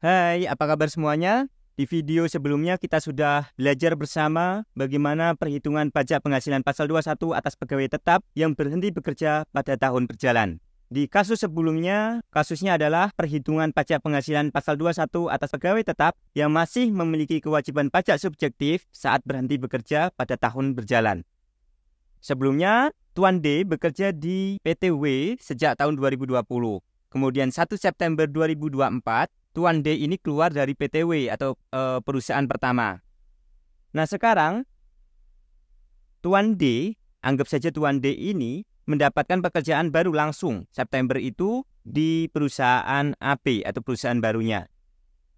Hai, apa kabar semuanya? Di video sebelumnya kita sudah belajar bersama bagaimana perhitungan pajak penghasilan pasal 21 atas pegawai tetap yang berhenti bekerja pada tahun berjalan. Di kasus sebelumnya, kasusnya adalah perhitungan pajak penghasilan pasal 21 atas pegawai tetap yang masih memiliki kewajiban pajak subjektif saat berhenti bekerja pada tahun berjalan. Sebelumnya, Tuan D bekerja di PT W sejak tahun 2020. Kemudian 1 September 2024, Tuan D ini keluar dari PT W atau perusahaan pertama. Nah sekarang, Tuan D, anggap saja Tuan D ini mendapatkan pekerjaan baru langsung September itu di perusahaan AB atau perusahaan barunya.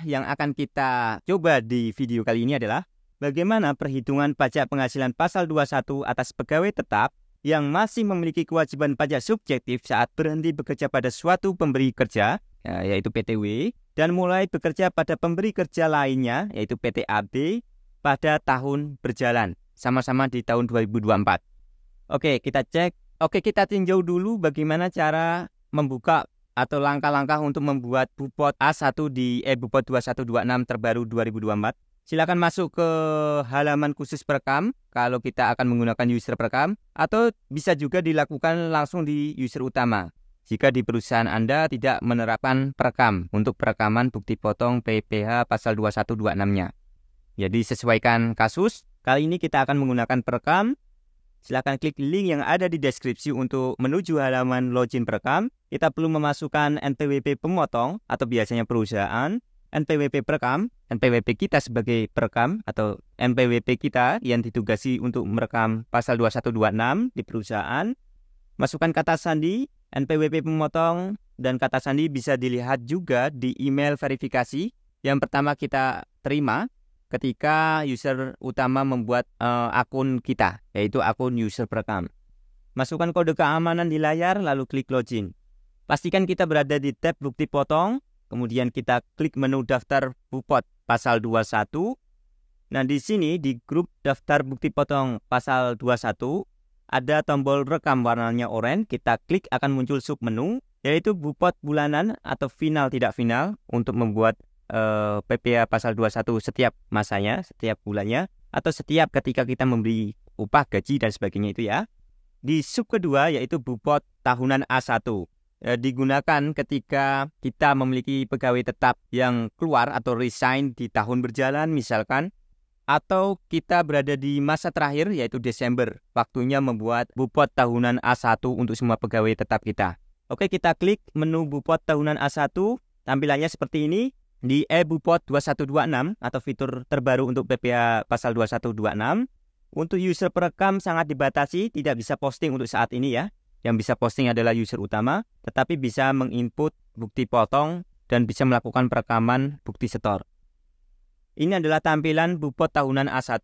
Yang akan kita coba di video kali ini adalah bagaimana perhitungan pajak penghasilan pasal 21 atas pegawai tetap yang masih memiliki kewajiban pajak subjektif saat berhenti bekerja pada suatu pemberi kerja, yaitu PT W, dan mulai bekerja pada pemberi kerja lainnya, yaitu PT AB, pada tahun berjalan, sama-sama di tahun 2024. Oke, kita cek. Oke, kita tinjau dulu bagaimana cara membuka atau langkah-langkah untuk membuat Bupot A1 di Bupot 2126 terbaru 2024. Silakan masuk ke halaman khusus perekam kalau kita akan menggunakan user perekam, atau bisa juga dilakukan langsung di user utama jika di perusahaan Anda tidak menerapkan perekam untuk perekaman bukti potong PPh pasal 2126-nya. Jadi sesuaikan kasus. Kali ini kita akan menggunakan perekam. Silakan klik link yang ada di deskripsi untuk menuju halaman login perekam. Kita perlu memasukkan NPWP pemotong atau biasanya perusahaan, NPWP perekam, NPWP kita sebagai perekam atau NPWP kita yang ditugasi untuk merekam pasal 2126 di perusahaan. Masukkan kata sandi, NPWP pemotong, dan kata sandi bisa dilihat juga di email verifikasi yang pertama kita terima ketika user utama membuat akun kita, yaitu akun user perekam. Masukkan kode keamanan di layar lalu klik login. Pastikan kita berada di tab bukti potong, kemudian kita klik menu daftar Bupot pasal 21. Nah, di sini di grup daftar bukti potong pasal 21 ada tombol rekam warnanya oranye. Kita klik akan muncul submenu, yaitu Bupot bulanan atau final tidak final untuk membuat PPh pasal 21 setiap masanya, setiap bulannya, atau setiap ketika kita memberi upah, gaji, dan sebagainya itu ya. Di sub kedua yaitu Bupot tahunan A1. Digunakan ketika kita memiliki pegawai tetap yang keluar atau resign di tahun berjalan misalkan, atau kita berada di masa terakhir yaitu Desember, waktunya membuat Bupot tahunan A1 untuk semua pegawai tetap kita. Oke, kita klik menu Bupot tahunan A1, tampilannya seperti ini. Di Bupot 2126 atau fitur terbaru untuk PPh pasal 2126. Untuk user perekam sangat dibatasi, tidak bisa posting untuk saat ini ya. Yang bisa posting adalah user utama, tetapi bisa menginput bukti potong dan bisa melakukan perekaman bukti setor. Ini adalah tampilan Bupot tahunan A1.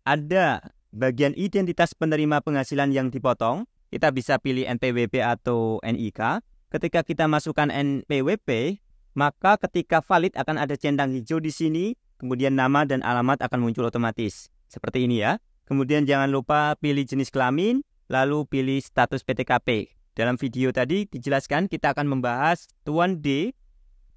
Ada bagian identitas penerima penghasilan yang dipotong. Kita bisa pilih NPWP atau NIK. Ketika kita masukkan NPWP, maka ketika valid akan ada centang hijau di sini, kemudian nama dan alamat akan muncul otomatis. Seperti ini ya. Kemudian jangan lupa pilih jenis kelamin, lalu pilih status PTKP. Dalam video tadi dijelaskan kita akan membahas Tuan D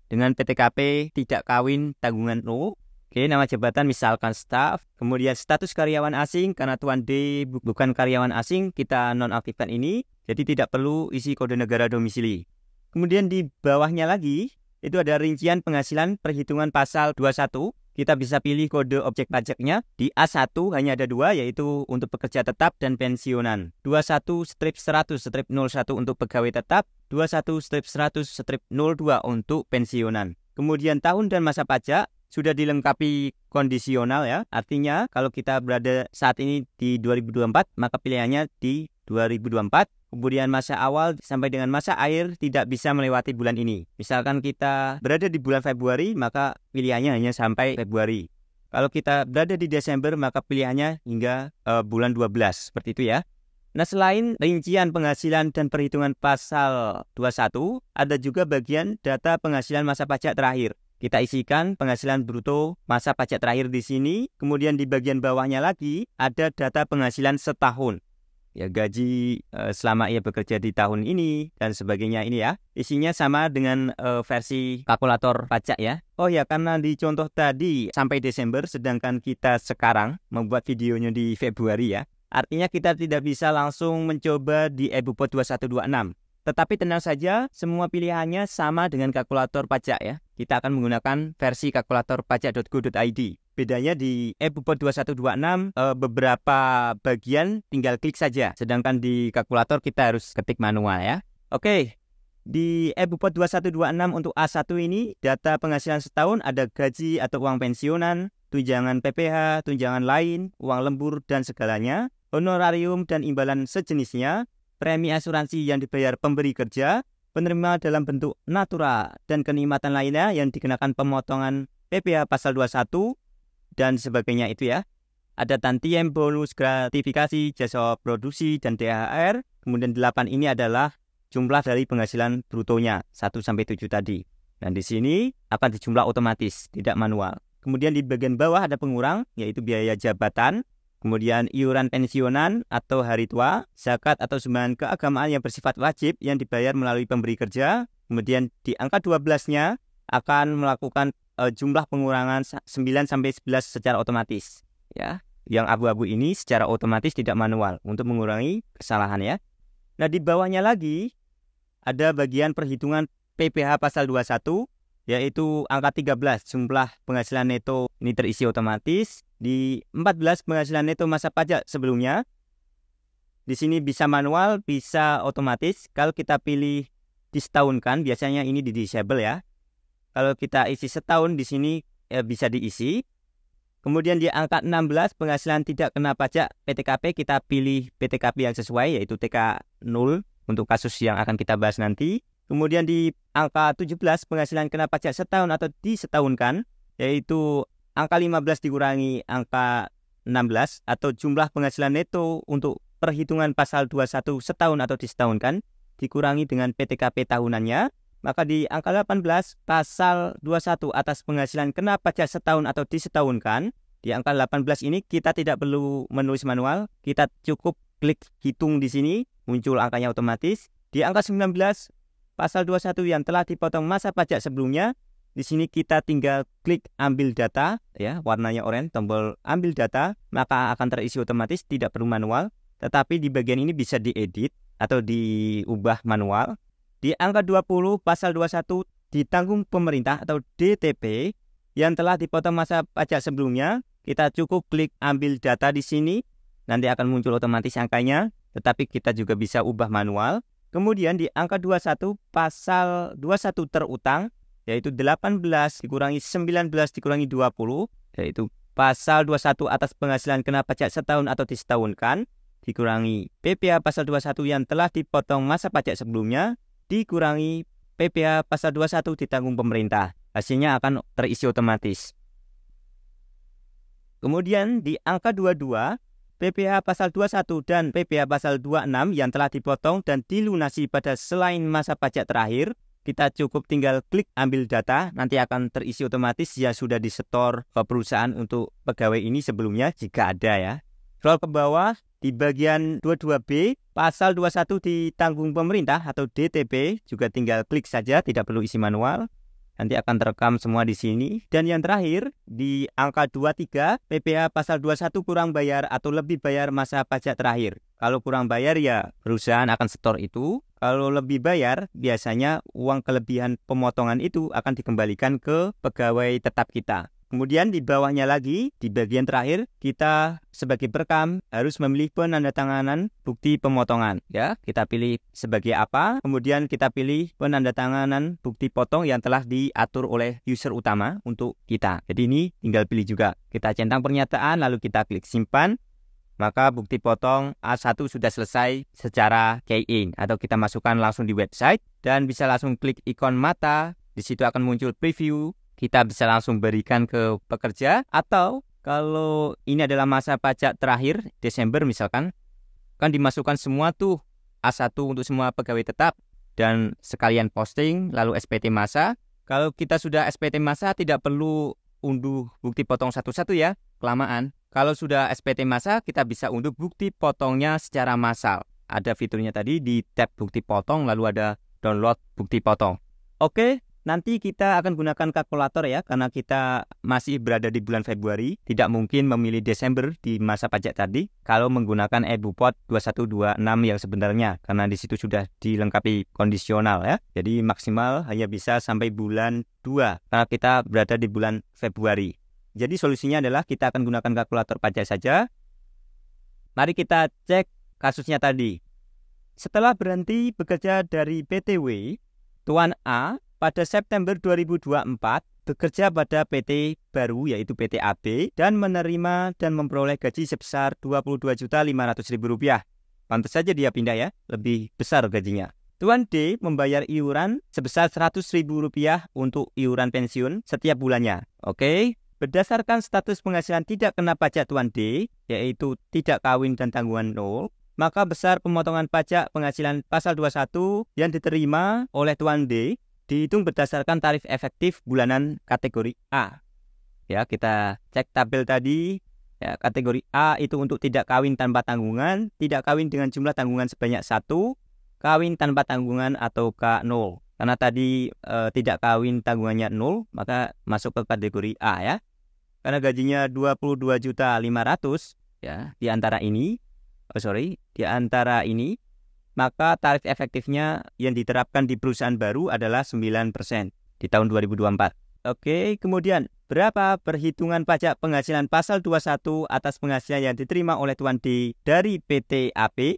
dengan PTKP tidak kawin tanggungan no. Oke, nama jabatan misalkan staff. Kemudian status karyawan asing, karena Tuan D bukan karyawan asing, kita nonaktifkan ini. Jadi tidak perlu isi kode negara domisili. Kemudian di bawahnya lagi, itu ada rincian penghasilan perhitungan pasal 21. Kita bisa pilih kode objek pajaknya. Di A1 hanya ada dua, yaitu untuk pekerja tetap dan pensiunan. 21-100-01 untuk pegawai tetap, 21-100-02 untuk pensiunan. Kemudian tahun dan masa pajak sudah dilengkapi kondisional ya. Artinya kalau kita berada saat ini di 2024, maka pilihannya di 2024. Kemudian masa awal sampai dengan masa akhir tidak bisa melewati bulan ini. Misalkan kita berada di bulan Februari, maka pilihannya hanya sampai Februari. Kalau kita berada di Desember, maka pilihannya hingga bulan 12. Seperti itu ya. Nah, selain rincian penghasilan dan perhitungan pasal 21, ada juga bagian data penghasilan masa pajak terakhir. Kita isikan penghasilan bruto masa pajak terakhir di sini. Kemudian di bagian bawahnya lagi ada data penghasilan setahun. ya gaji selama ia bekerja di tahun ini dan sebagainya ini ya. Isinya sama dengan versi kalkulator pajak ya. Oh ya, karena di contoh tadi sampai Desember sedangkan kita sekarang membuat videonya di Februari ya. Artinya kita tidak bisa langsung mencoba di eBuPod 2126. Tetapi tenang saja, semua pilihannya sama dengan kalkulator pajak ya. Kita akan menggunakan versi kalkulator pajak.go.id. Bedanya di eBuPod 2126 beberapa bagian tinggal klik saja. Sedangkan di kalkulator kita harus ketik manual ya. Oke, di eBuPod 2126 untuk A1 ini data penghasilan setahun ada gaji atau uang pensiunan, tunjangan PPh, tunjangan lain, uang lembur dan segalanya, honorarium dan imbalan sejenisnya, premi asuransi yang dibayar pemberi kerja, penerima dalam bentuk natura, dan kenikmatan lainnya yang dikenakan pemotongan PPh pasal 21, dan sebagainya itu ya. Ada tantiem, bonus, gratifikasi, jasa produksi, dan THR. Kemudian 8 ini adalah jumlah dari penghasilan brutonya, 1-7 tadi. Dan di sini akan dijumlah otomatis, tidak manual. Kemudian di bagian bawah ada pengurang, yaitu biaya jabatan. Kemudian iuran pensiunan atau hari tua, zakat atau sumbangan keagamaan yang bersifat wajib yang dibayar melalui pemberi kerja. Kemudian di angka 12-nya akan melakukan jumlah pengurangan 9-11 secara otomatis. Ya, yang abu-abu ini secara otomatis tidak manual untuk mengurangi kesalahan ya. Nah, di bawahnya lagi ada bagian perhitungan PPh pasal 21, yaitu angka 13, jumlah penghasilan neto ini terisi otomatis. Di 14 penghasilan neto masa pajak sebelumnya. Di sini bisa manual, bisa otomatis. Kalau kita pilih disetahunkan, biasanya ini di disable ya. Kalau kita isi setahun di sini bisa diisi. Kemudian di angka 16 penghasilan tidak kena pajak PTKP, kita pilih PTKP yang sesuai yaitu TK0 untuk kasus yang akan kita bahas nanti. Kemudian di angka 17 penghasilan kena pajak setahun atau disetahunkan, yaitu angka 15 dikurangi angka 16 atau jumlah penghasilan neto untuk perhitungan pasal 21 setahun atau disetahunkan dikurangi dengan PTKP tahunannya. Maka di angka 18 pasal 21 atas penghasilan kena pajak setahun atau disetahunkan. Di angka 18 ini kita tidak perlu menulis manual, kita cukup klik hitung di sini, muncul angkanya otomatis. Di angka 19 pasal 21 yang telah dipotong masa pajak sebelumnya, di sini kita tinggal klik ambil data, ya, warnanya oranye, tombol ambil data, maka akan terisi otomatis, tidak perlu manual. Tetapi di bagian ini bisa diedit atau diubah manual. Di angka 20 pasal 21 ditanggung pemerintah atau DTP yang telah dipotong masa pajak sebelumnya, kita cukup klik ambil data di sini, nanti akan muncul otomatis angkanya, tetapi kita juga bisa ubah manual. Kemudian di angka 21 pasal 21 terutang, yaitu 18 dikurangi 19 dikurangi 20, yaitu pasal 21 atas penghasilan kena pajak setahun atau disetahunkan, dikurangi PPh pasal 21 yang telah dipotong masa pajak sebelumnya, dikurangi PPh pasal 21 ditanggung pemerintah. Hasilnya akan terisi otomatis. Kemudian di angka 22, PPh pasal 21 dan PPh pasal 26 yang telah dipotong dan dilunasi pada selain masa pajak terakhir, kita cukup tinggal klik ambil data, nanti akan terisi otomatis ya sudah disetor ke perusahaan untuk pegawai ini sebelumnya jika ada ya. Scroll ke bawah di bagian 22B, pasal 21 ditanggung pemerintah atau DTP, juga tinggal klik saja, tidak perlu isi manual. Nanti akan terekam semua di sini. Dan yang terakhir, di angka 23, PPh pasal 21 kurang bayar atau lebih bayar masa pajak terakhir. Kalau kurang bayar ya perusahaan akan setor itu. Kalau lebih bayar, biasanya uang kelebihan pemotongan itu akan dikembalikan ke pegawai tetap kita. Kemudian di bawahnya lagi, di bagian terakhir, kita sebagai perekam harus memilih penandatanganan bukti pemotongan. Ya, kita pilih sebagai apa, kemudian kita pilih penandatanganan bukti potong yang telah diatur oleh user utama untuk kita. Jadi ini tinggal pilih juga. Kita centang pernyataan, lalu kita klik simpan. Maka bukti potong A1 sudah selesai secara key-in, atau kita masukkan langsung di website dan bisa langsung klik ikon mata. Di situ akan muncul preview. Kita bisa langsung berikan ke pekerja, atau kalau ini adalah masa pajak terakhir Desember misalkan, kan dimasukkan semua tuh A1 untuk semua pegawai tetap dan sekalian posting lalu SPT masa. Kalau kita sudah SPT masa tidak perlu unduh bukti potong satu-satu ya, kelamaan. Kalau sudah SPT massa, kita bisa unduh bukti potongnya secara massal. Ada fiturnya tadi di tab bukti potong, lalu ada download bukti potong. Oke, nanti kita akan gunakan kalkulator ya, karena kita masih berada di bulan Februari. Tidak mungkin memilih Desember di masa pajak tadi kalau menggunakan EBUPOT 2126 yang sebenarnya, karena di situ sudah dilengkapi kondisional ya. Jadi maksimal hanya bisa sampai bulan 2, karena kita berada di bulan Februari. Jadi solusinya adalah kita akan gunakan kalkulator pajak saja. Mari kita cek kasusnya tadi. Setelah berhenti bekerja dari PTW, Tuan A pada September 2024 bekerja pada PT baru yaitu PT AB dan menerima dan memperoleh gaji sebesar Rp22.500.000. Pantas saja dia pindah ya, lebih besar gajinya. Tuan D membayar iuran sebesar Rp100.000 untuk iuran pensiun setiap bulannya. Oke. Berdasarkan status penghasilan tidak kena pajak Tuan D, yaitu tidak kawin dan tanggungan 0, maka besar pemotongan pajak penghasilan pasal 21 yang diterima oleh Tuan D dihitung berdasarkan tarif efektif bulanan kategori A. Ya, kita cek tabel tadi. Ya, kategori A itu untuk tidak kawin tanpa tanggungan, tidak kawin dengan jumlah tanggungan sebanyak 1, kawin tanpa tanggungan atau K0. Karena tadi tidak kawin tanggungannya 0, maka masuk ke kategori A ya. Karena gajinya 22.500.000 ya, di antara ini, maka tarif efektifnya yang diterapkan di perusahaan baru adalah 9% di tahun 2024. Oke, kemudian berapa perhitungan pajak penghasilan pasal 21 atas penghasilan yang diterima oleh Tuan D dari PT AP?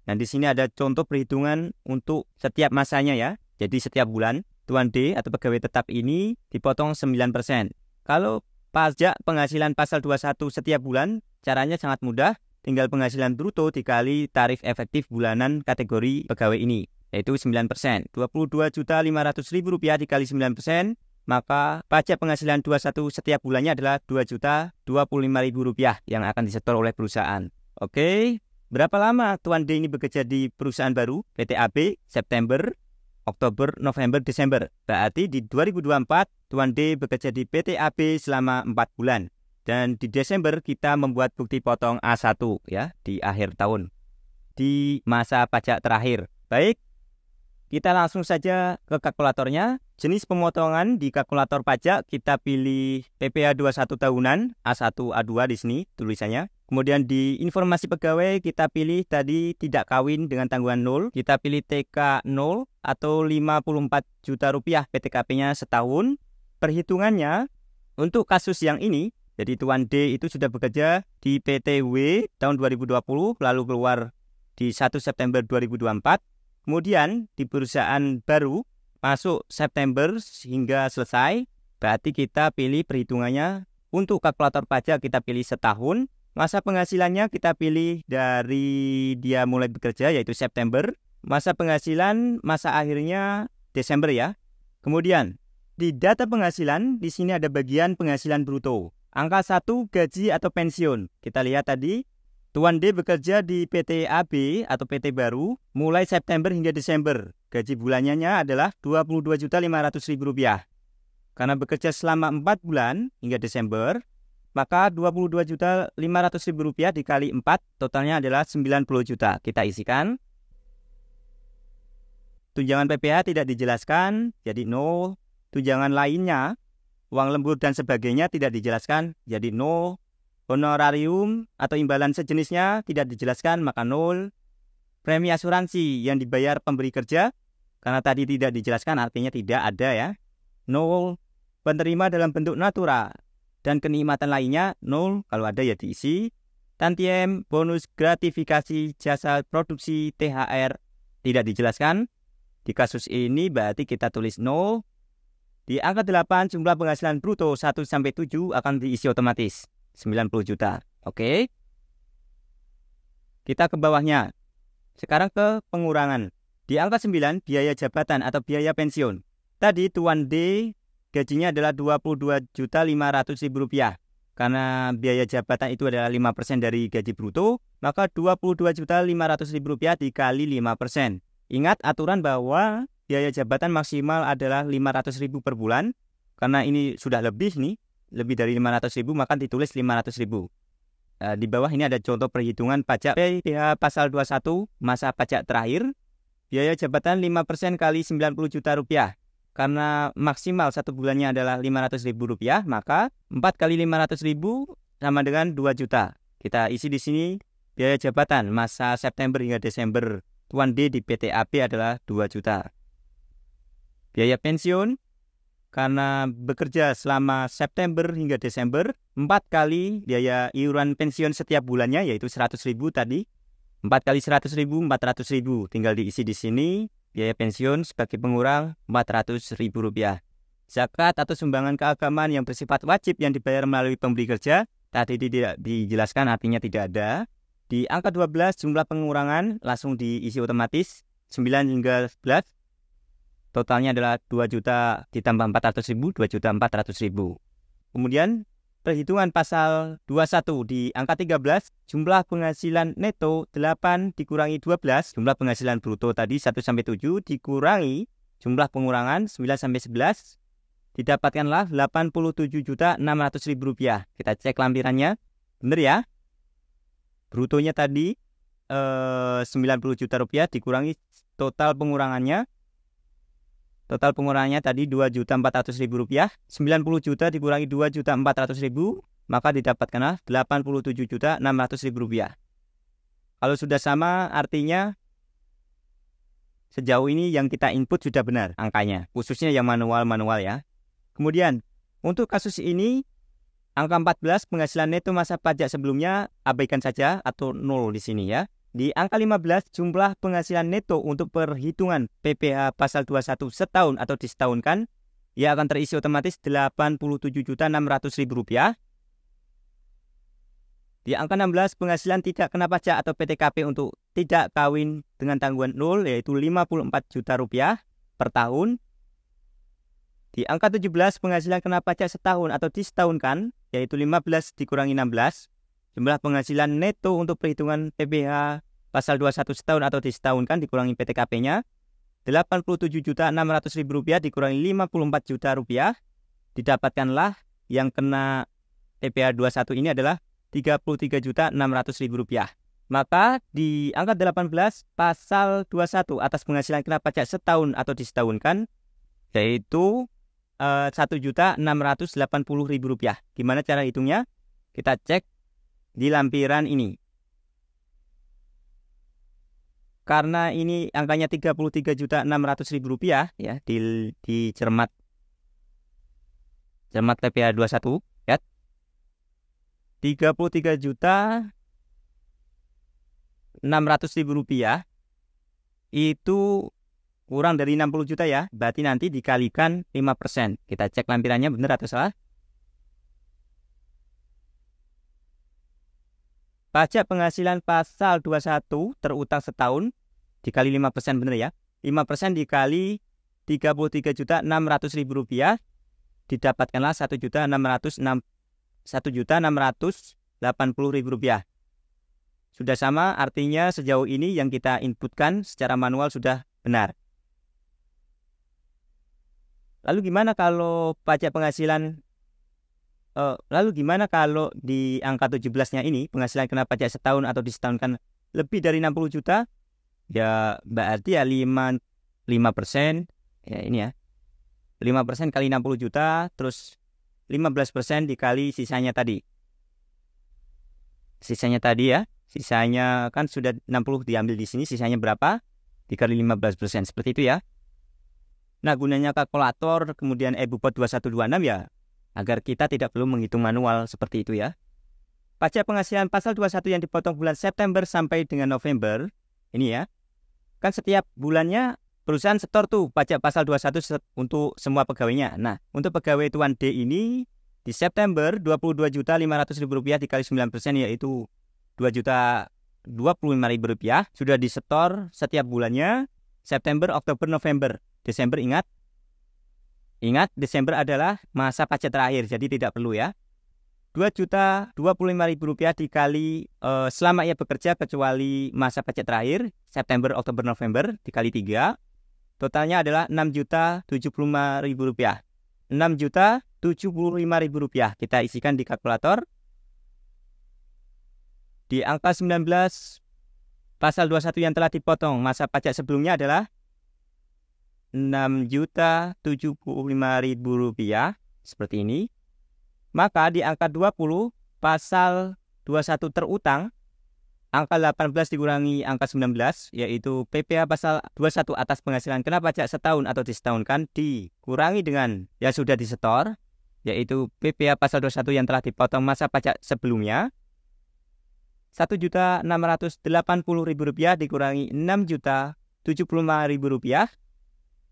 Dan di sini ada contoh perhitungan untuk setiap masanya ya. Jadi setiap bulan Tuan D atau pegawai tetap ini dipotong 9%. Kalau pajak penghasilan pasal 21 setiap bulan, caranya sangat mudah. Tinggal penghasilan bruto dikali tarif efektif bulanan kategori pegawai ini, yaitu 9%. Rp22.500.000 dikali 9%, maka pajak penghasilan 21 setiap bulannya adalah Rp2.025.000 yang akan disetor oleh perusahaan. Oke, berapa lama Tuan D ini bekerja di perusahaan baru PT AB? September, Oktober, November, Desember. Berarti di 2024 Tuan D bekerja di PT AB selama 4 bulan. Dan di Desember kita membuat bukti potong A1 ya, di akhir tahun, di masa pajak terakhir. Baik, kita langsung saja ke kalkulatornya. Jenis pemotongan di kalkulator pajak kita pilih PPh 21 tahunan, A1, A2 di sini tulisannya. Kemudian di informasi pegawai kita pilih tadi tidak kawin dengan tanggungan 0. Kita pilih TK 0 atau Rp54 juta PTKP-nya setahun. Perhitungannya untuk kasus yang ini, jadi Tuan D itu sudah bekerja di PTW tahun 2020 lalu keluar di 1 September 2024. Kemudian di perusahaan baru masuk September hingga selesai. Berarti kita pilih perhitungannya untuk kalkulator pajak kita pilih setahun. Masa penghasilannya kita pilih dari dia mulai bekerja yaitu September. Masa penghasilan masa akhirnya Desember ya. Kemudian di data penghasilan di sini ada bagian penghasilan bruto. Angka 1 gaji atau pensiun. Kita lihat tadi Tuan D bekerja di PT AB atau PT baru mulai September hingga Desember. Gaji bulannya adalah Rp22.500.000. Karena bekerja selama 4 bulan hingga Desember, maka Rp22.500.000 dikali 4 totalnya adalah 90 juta. Kita isikan. Tunjangan PPh tidak dijelaskan, jadi 0. Tunjangan lainnya, uang lembur dan sebagainya tidak dijelaskan, jadi 0. Honorarium atau imbalan sejenisnya tidak dijelaskan, maka 0. Premi asuransi yang dibayar pemberi kerja, karena tadi tidak dijelaskan artinya tidak ada ya, 0. Penerima dalam bentuk natura dan kenikmatan lainnya 0, kalau ada ya diisi. Tantiem, bonus, gratifikasi, jasa produksi, THR tidak dijelaskan. Di kasus ini berarti kita tulis 0. Di angka 8 jumlah penghasilan bruto 1-7 akan diisi otomatis 90 juta. Oke. Kita ke bawahnya. Sekarang ke pengurangan. Di angka 9 biaya jabatan atau biaya pensiun. Tadi Tuan D gajinya adalah Rp22.500.000. Karena biaya jabatan itu adalah 5% dari gaji bruto, maka Rp22.500.000 dikali 5%. Ingat aturan bahwa biaya jabatan maksimal adalah Rp500.000 per bulan. Karena ini sudah lebih nih, lebih dari Rp500.000 maka ditulis Rp500.000. Di bawah ini ada contoh perhitungan pajak PPh pasal 21 masa pajak terakhir. Biaya jabatan 5% kali 90 juta rupiah. Karena maksimal satu bulannya adalah Rp500.000, maka 4 kali 500.000 sama dengan 2 juta. Kita isi di sini biaya jabatan masa September hingga Desember Tuan D di PT AP adalah 2 juta. Biaya pensiun karena bekerja selama September hingga Desember, 4 kali biaya iuran pensiun setiap bulannya yaitu 100.000 tadi. 4 kali 100.000, 400.000. Tinggal diisi di sini. Biaya pensiun sebagai pengurang Rp400.000. Zakat atau sumbangan keagamaan yang bersifat wajib yang dibayar melalui pemberi kerja, tadi tidak dijelaskan, artinya tidak ada. Di angka 12 jumlah pengurangan langsung diisi otomatis 9 hingga 11. Totalnya adalah 2 juta ditambah 400.000, 2.400.000. Kemudian perhitungan pasal 21 di angka 13, jumlah penghasilan neto 8 dikurangi 12, jumlah penghasilan bruto tadi 1-7 dikurangi jumlah pengurangan 9-11, didapatkanlah Rp87.600.000. Kita cek lampirannya, benar ya? Brutonya tadi 90 juta rupiah dikurangi total pengurangannya. Total pengurangannya tadi Rp2.400.000, 90 juta dikurangi Rp2.400.000, maka didapatkanlah Rp87.600.000. Kalau sudah sama, artinya sejauh ini yang kita input sudah benar angkanya, khususnya yang manual ya. Kemudian, untuk kasus ini, angka 14 penghasilan neto masa pajak sebelumnya abaikan saja atau 0 di sini ya. Di angka 15, jumlah penghasilan neto untuk perhitungan PPh pasal 21 setahun atau disetahunkan, ia akan terisi otomatis Rp87.600.000. Di angka 16, penghasilan tidak kena pajak atau PTKP untuk tidak kawin dengan tanggungan 0, yaitu Rp54 juta per tahun. Di angka 17, penghasilan kena pajak setahun atau disetahunkan, yaitu 15 dikurangi 16. Jumlah penghasilan neto untuk perhitungan PPh pasal 21 setahun atau disetahunkan dikurangi PTKP-nya Rp87.600.000 dikurangi Rp54 juta. Didapatkanlah yang kena PPh 21 ini adalah Rp33.600.000. Maka di angka 18 pasal 21 atas penghasilan kena pajak setahun atau disetahunkan yaitu Rp1.680.000. Gimana cara hitungnya? Kita cek di lampiran ini. Karena ini angkanya Rp33.600.000 ya di cermat PPh 21 ya. Rp33.600.000 itu kurang dari 60 juta ya. Berarti nanti dikalikan 5%. Kita cek lampirannya benar atau salah. Pajak penghasilan pasal 21 terutang setahun dikali 5%, benar ya. 5% dikali Rp33.600.000 didapatkanlah Rp1.680.000. Sudah sama, artinya sejauh ini yang kita inputkan secara manual sudah benar. Lalu gimana kalau pajak penghasilan di angka 17-nya ini penghasilan kena pajak setahun atau disetahunkan lebih dari 60 juta? Ya berarti ya 5% ya ini ya. 5% kali 60 juta terus 15% dikali sisanya tadi. Sisanya tadi ya. Sisanya kan sudah 60 diambil di sini, sisanya berapa? Dikali 15%, seperti itu ya. Nah, gunanya kalkulator kemudian EBUPOT 2126 ya agar kita tidak perlu menghitung manual seperti itu ya. Pajak penghasilan pasal 21 yang dipotong bulan September sampai dengan November ini ya. Kan setiap bulannya perusahaan setor tuh pajak pasal 21 untuk semua pegawainya. Nah, untuk pegawai Tuan D ini di September Rp22.500.000 dikali 9% yaitu Rp2.025.000 sudah disetor setiap bulannya. September, Oktober, November, Desember ingat Desember adalah masa pajak terakhir, jadi tidak perlu ya. Rp2.025.000 dikali selama ia bekerja kecuali masa pajak terakhir September, Oktober, November dikali 3. Totalnya adalah Rp6.075.000. Rp6.075.000 kita isikan di kalkulator. Di angka 19 pasal 21 yang telah dipotong masa pajak sebelumnya adalah Rp6.075.000 seperti ini. Maka di angka 20 pasal 21 terutang, angka 18 dikurangi angka 19, yaitu PPh pasal 21 atas penghasilan kena pajak setahun atau disetahunkan, dikurangi dengan yang sudah disetor, yaitu PPh pasal 21 yang telah dipotong masa pajak sebelumnya. Rp1.680.000 dikurangi Rp6.075.000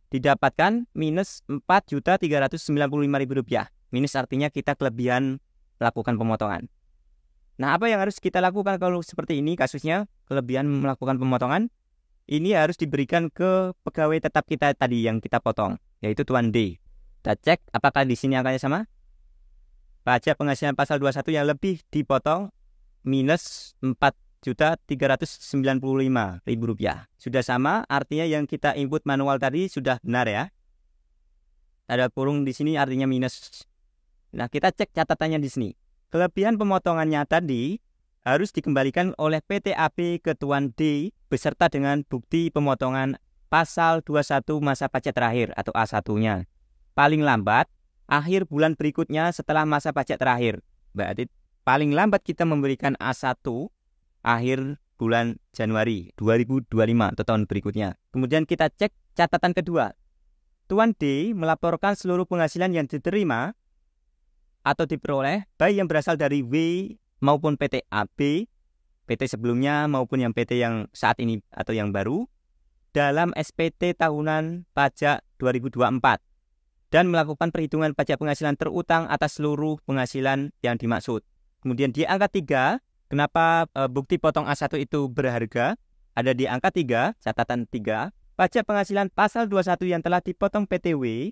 didapatkan minus Rp4.395.000. Minus artinya kita kelebihan melakukan pemotongan. Nah, apa yang harus kita lakukan kalau seperti ini kasusnya, kelebihan melakukan pemotongan? Ini harus diberikan ke pegawai tetap kita tadi yang kita potong, yaitu Tuan D. Kita cek apakah di sini angkanya sama. Pajak penghasilan pasal 21 yang lebih dipotong minus Rp4.395.000. Sudah sama, artinya yang kita input manual tadi sudah benar ya. Ada kurung di sini artinya minus. Nah, kita cek catatannya di sini. Kelebihan pemotongannya tadi harus dikembalikan oleh PT AB ke Tuan D beserta dengan bukti pemotongan pasal 21 masa pajak terakhir atau A1-nya. Paling lambat akhir bulan berikutnya setelah masa pajak terakhir. Berarti paling lambat kita memberikan A1 akhir bulan Januari 2025 atau tahun berikutnya. Kemudian kita cek catatan kedua. Tuan D melaporkan seluruh penghasilan yang diterima atau diperoleh baik yang berasal dari W maupun PT AB, PT sebelumnya maupun yang PT yang saat ini atau yang baru dalam SPT tahunan pajak 2024 dan melakukan perhitungan pajak penghasilan terutang atas seluruh penghasilan yang dimaksud. Kemudian di angka 3, kenapa bukti potong A1 itu berharga? Ada di angka 3, catatan 3, pajak penghasilan pasal 21 yang telah dipotong PTW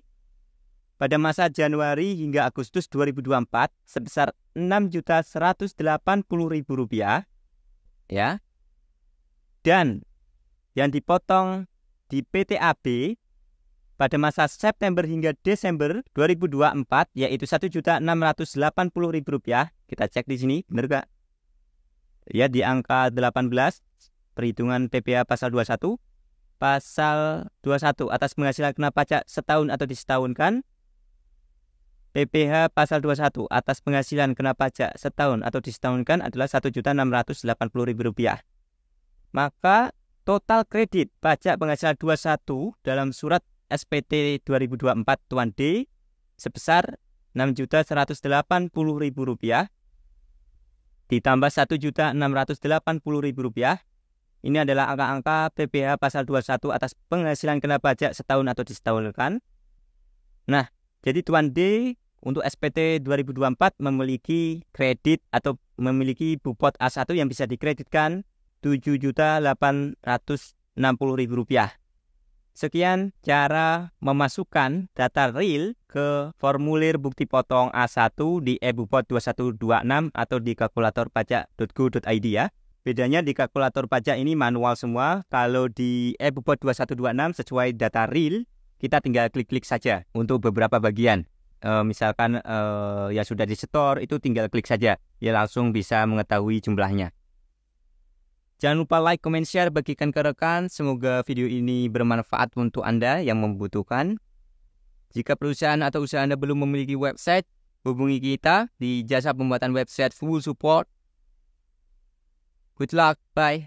pada masa Januari hingga Agustus 2024 sebesar Rp6.180.000 ya. Dan yang dipotong di PT AB pada masa September hingga Desember 2024 yaitu Rp1.680.000. Kita cek di sini, benar gak? Ya, di angka 18 perhitungan PPh pasal 21. Pasal 21 atas penghasilan kena pajak setahun atau disetahunkan. PPh pasal 21 atas penghasilan kena pajak setahun atau disetahunkan adalah Rp1.680.000. Maka total kredit pajak penghasilan 21 dalam surat SPT 2024 Tuan D sebesar Rp6.180.000 ditambah Rp1.680.000. Ini adalah angka-angka PPh pasal 21 atas penghasilan kena pajak setahun atau disetahunkan. Nah, jadi Tuan D untuk SPT 2024 memiliki kredit atau memiliki bupot A1 yang bisa dikreditkan Rp7.860.000. Sekian cara memasukkan data real ke formulir bukti potong A1 di e-bupot 2126 atau di kalkulator pajak.go.id ya. Bedanya di kalkulator pajak ini manual semua. Kalau di e-bupot 2126 sesuai data real, kita tinggal klik-klik saja untuk beberapa bagian. Misalkan ya sudah disetor, itu tinggal klik saja. Ya langsung bisa mengetahui jumlahnya. Jangan lupa like, comment, share, bagikan ke rekan. Semoga video ini bermanfaat untuk Anda yang membutuhkan. Jika perusahaan atau usaha Anda belum memiliki website, hubungi kita di jasa pembuatan website full support. Good luck, bye.